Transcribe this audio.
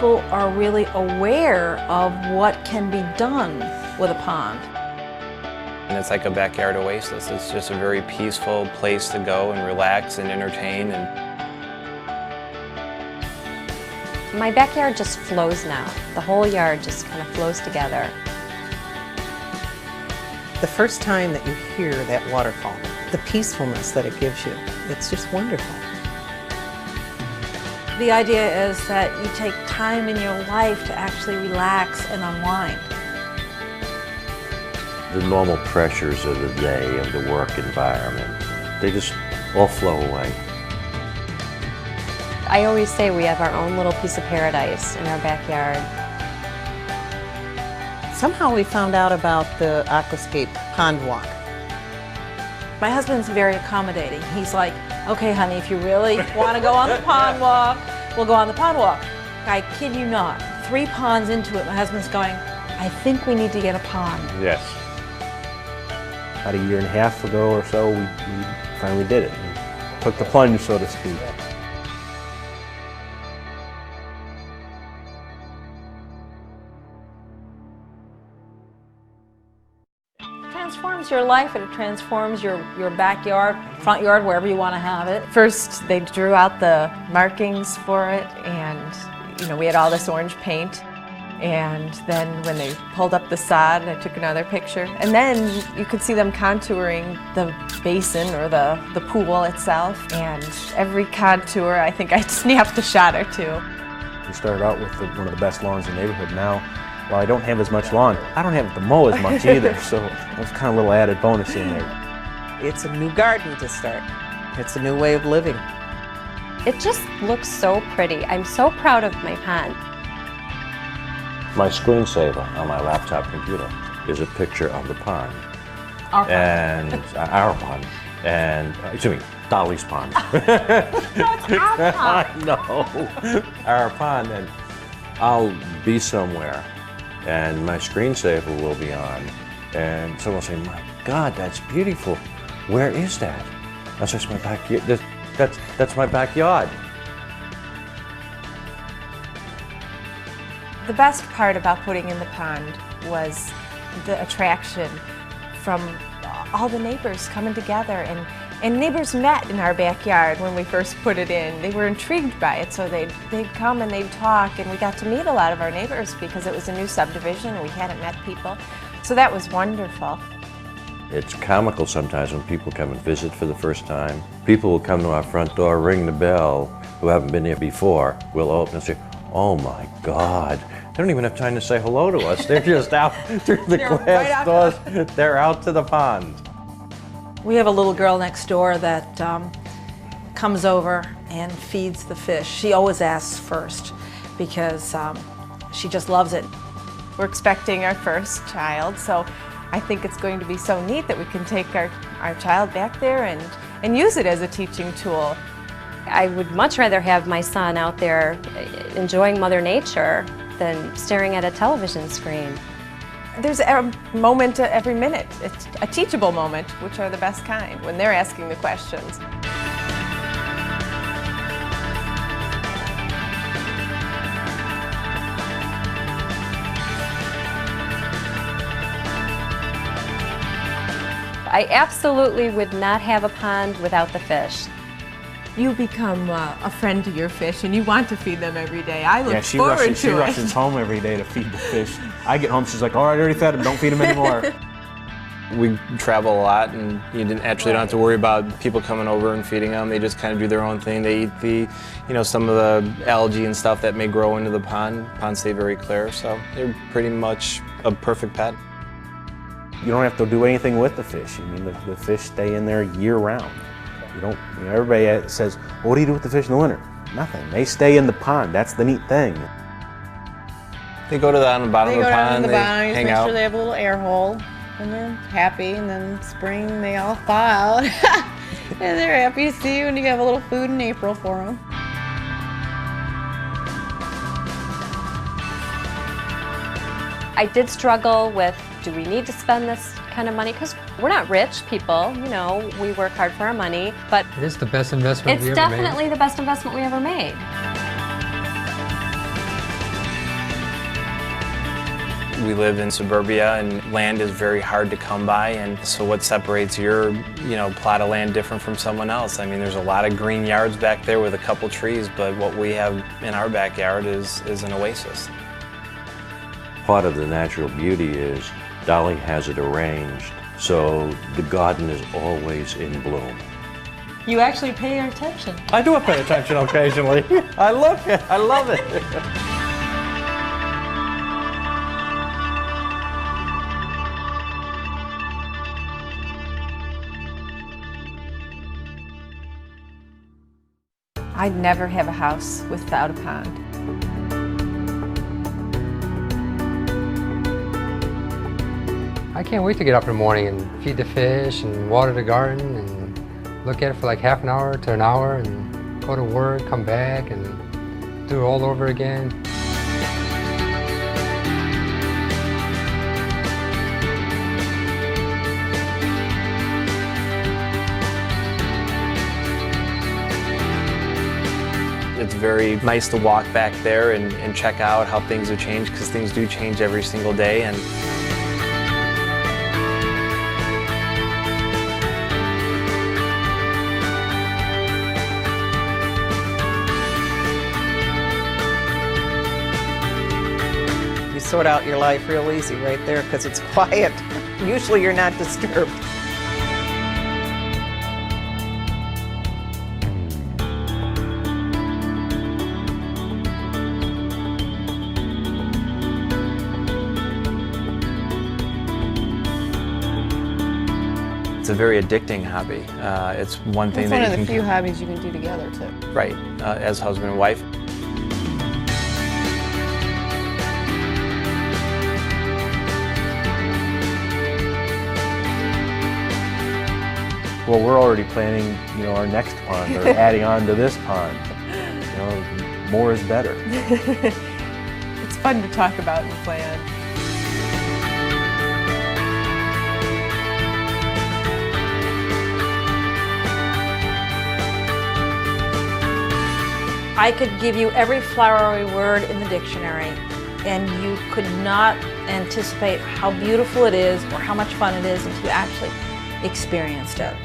people are really aware of what can be done with a pond. And it's like a backyard oasis. It's just a very peaceful place to go and relax and entertain. My backyard just flows now. The whole yard just kind of flows together. The first time that you hear that waterfall, the peacefulness that it gives you, it's just wonderful. The idea is that you take time in your life to actually relax and unwind. The normal pressures of the day, of the work environment, they just all flow away. I always say we have our own little piece of paradise in our backyard. Somehow we found out about the aquascape pond walk. My husband's very accommodating. He's like, okay, honey, if you really want to go on the pond walk, we'll go on the pond walk. I kid you not, 3 ponds into it, my husband's going, I think we need to get a pond. Yes. About a year and a half ago or so, we finally did it. We took the plunge, so to speak. It transforms your life, and it transforms your backyard, front yard, wherever you want to have it. First, they drew out the markings for it, and we had all this orange paint. And then when they pulled up the sod, I took another picture. And then you could see them contouring the basin or the pool itself. And every contour, I think I snapped a shot or 2. We started out with one of the best lawns in the neighborhood. Now, while I don't have as much lawn, I don't have to mow as much either. So that's kind of a little added bonus in there. It's a new garden to start. It's a new way of living. It just looks so pretty. I'm so proud of my pond. My screensaver on my laptop computer is a picture of the pond. Our pond. And our pond. And, excuse me, Dolly's pond. No, it's our pond. I know. Our pond, and I'll be somewhere and my screensaver will be on and someone will say, my God, that's beautiful. Where is that? That's just my backyard. That's my backyard. The best part about putting in the pond was the attraction from all the neighbors coming together, and neighbors met in our backyard when we first put it in. They were intrigued by it, so they'd come and they'd talk, and we got to meet a lot of our neighbors because it was a new subdivision and we hadn't met people. So that was wonderful. It's comical sometimes when people come and visit for the first time. People will come to our front door, ring the bell, who haven't been here before. We'll open and say, oh my God. They don't even have time to say hello to us. They're just out through the glass doors. They're out to the pond. We have a little girl next door that comes over and feeds the fish. She always asks first because she just loves it. We're expecting our first child, so I think it's going to be so neat that we can take our child back there and use it as a teaching tool. I would much rather have my son out there enjoying Mother Nature than staring at a television screen. There's a moment every minute. It's a teachable moment, which are the best kind, when they're asking the questions. I absolutely would not have a pond without the fish. You become a friend to your fish, and you want to feed them every day. I look she forward to it. She rushes home every day to feed the fish. I get home, she's like, all right, I already fed them, don't feed them anymore. We travel a lot, and you don't have to worry about people coming over and feeding them. They just kind of do their own thing. They eat some of the algae and stuff that may grow into the pond. Ponds stay very clear, so they're pretty much a perfect pet. You don't have to do anything with the fish. I mean, the fish stay in there year round. Everybody says, well, what do you do with the fish in the winter? Nothing. They stay in the pond. That's the neat thing. They go on the bottom of the pond, they hang make out. sure they have a little air hole, and they're happy, and then spring they all thaw out. And they're happy to see you, and you have a little food in April for them. I did struggle with, do we need to spend this kind of money? Because we're not rich people, we work hard for our money, but it is the best investment we it's ever made. definitely the best investment we ever made. We live in suburbia and land is very hard to come by, and so what separates your plot of land different from someone else? I mean, there's a lot of green yards back there with a couple trees, but what we have in our backyard is an oasis. Part of the natural beauty is Dolly has it arranged, so the garden is always in bloom. You actually pay attention. I do pay attention occasionally. I look it. I love it. I'd never have a house without a pond. I can't wait to get up in the morning and feed the fish and water the garden and look at it for like half an hour to an hour and go to work, come back and do it all over again. It's very nice to walk back there and check out how things have changed, because things do change every single day. And You sort out your life real easy right there because it's quiet. Usually you're not disturbed. it's a very addicting hobby. It's one thing It's that one you of the can few hobbies you can do together too. right as husband and wife. Well, we're already planning, our next pond or adding on to this pond. More is better. It's fun to talk about and plan. I could give you every flowery word in the dictionary, and you could not anticipate how beautiful it is or how much fun it is until you actually experienced it.